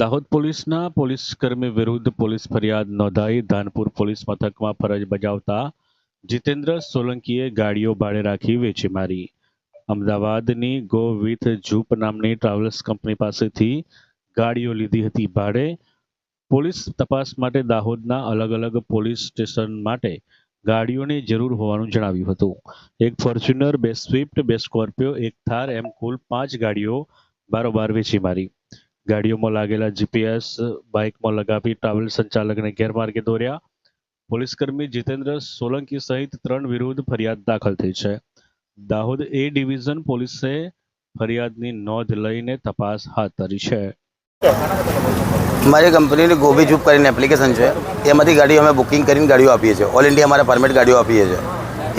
દાહોદ પોલીસના પોલીસકર્મી વિરુદ્ધ પોલીસ ફરિયાદ નોંધાઈ ધાનપુર પોલીસ મથકમાં ફરજ બજાવતા જીતેન્દ્ર સોલંકીએ ગાડીઓ ભાડે રાખી વેચી મારી। અમદાવાદની ગો વિથ જૂપ નામની ટ્રાવેલ્સ કંપની પાસેથી ગાડીઓ લીધી હતી ભાડે। પોલીસ તપાસ માટે દાહોદના અલગ અલગ પોલીસ સ્ટેશન માટે ગાડીઓની જરૂર હોવાનું જણાવ્યું હતું। એક ફોર્ચ્યુનર, બે સ્વિફ્ટ, બે સ્કોર્પિયો, એક થાર એમ કુલ 5 ગાડીઓ બારોબાર વેચી મારી। ગાડીઓમાં લાગેલા જીપીએસ બાઇકમાં લગાવી ટ્રાવેલ સંચાલકને ગેરમાર્ગે દોર્યા। પોલીસકર્મી જીતેન્દ્ર સોલંકી સહિત 3 વિરુદ્ધ ફરિયાદ દાખલ થઈ છે। દાહોદ એ ડિવિઝન પોલીસે ફરિયાદની નોંધ લઈને તપાસ હાથ ધરી છે। हमारी कंपनी ने गोभी जूप કરીને એપ્લિકેશન છે એમાંથી ગાડીઓ અમે બુકિંગ કરીને ગાડીઓ આપીએ છીએ। ઓલ ઇન્ડિયા અમારે પરમિટ ગાડીઓ આપીએ છીએ।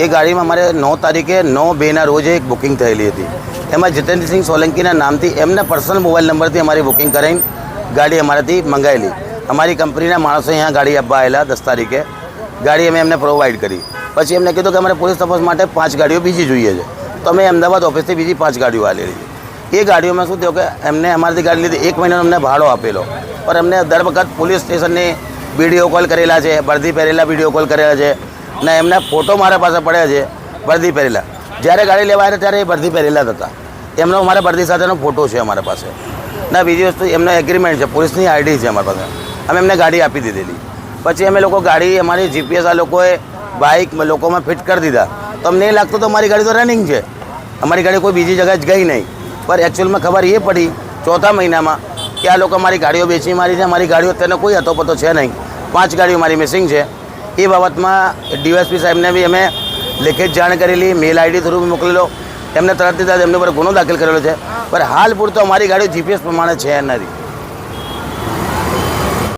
એ ગાડીમાં અમારે 9 તારીખે 9/2ના રોજ એક બુકિંગ થયેલી હતી। એમાં જીતેન્દ્રસિંહ સોલંકીના નામથી એમના પર્સનલ મોબાઈલ નંબરથી અમારી બુકિંગ કરાવીને ગાડી અમારાથી મંગાવેલી। અમારી કંપનીના માણસો અહીંયા ગાડી આપવા આવેલા 10 તારીખે। ગાડી અમે એમને પ્રોવાઈડ કરી। પછી એમને કીધું કે અમારે પોલીસ તપાસ માટે 5 ગાડીઓ બીજી જોઈએ છે, તો અમે અમદાવાદ ઓફિસથી બીજી 5 ગાડીઓ આવેલી છે। એ ગાડીઓમાં શું થયું કે એમને અમારાથી ગાડી લીધી, 1 મહિનાનો અમને ભાડો આપેલો, पर अमने दर वक्त पुलिस स्टेशन ने वीडियो कॉल करेला है, वर्दी पहरेला वीडियो कॉल करेला है ने एमने फोटो मारा पास पड़े है वर्दी पहरेला। જ્યારે ગાડી લેવા આવ્યા ત્યારે એ વર્દી પહેરેલા જ હતા। એમનો અમારા વર્દી સાથેનો ફોટો છે અમારા પાસે। ના બીજી વસ્તુ એમનો એગ્રીમેન્ટ છે, પોલીસની આઈડી છે અમારી પાસે। અમે એમને ગાડી આપી દીધેલી। પછી અમે લોકો ગાડી અમારી જીપીએસ આ લોકોએ બાઇક લોકોમાં ફિટ કરી દીધા, તો અમને એ લાગતું તો અમારી ગાડી તો રનિંગ છે, અમારી ગાડી કોઈ બીજી જગ્યાએ જ ગઈ નહીં। પર એકચ્યુઅલમાં ખબર એ પડી 4થા મહિનામાં કે આ લોકો અમારી ગાડીઓ બેચી મારી છે। અમારી ગાડીઓ અત્યારે કોઈ હતોપતો છે નહીં, 5 ગાડીઓ મારી મિસિંગ છે। એ બાબતમાં ડીવાયએસપી સાહેબને બી અમે લેખિત જાણ કરેલી, મેલ આઈડી થ્રુ મોકલેલો, એમને તરત એમને પર ગુનો દાખલ કરેલો છે। પર હાલ પૂરતો અમારી ગાડીઓ જીપીએસ પ્રમાણે છે નથી।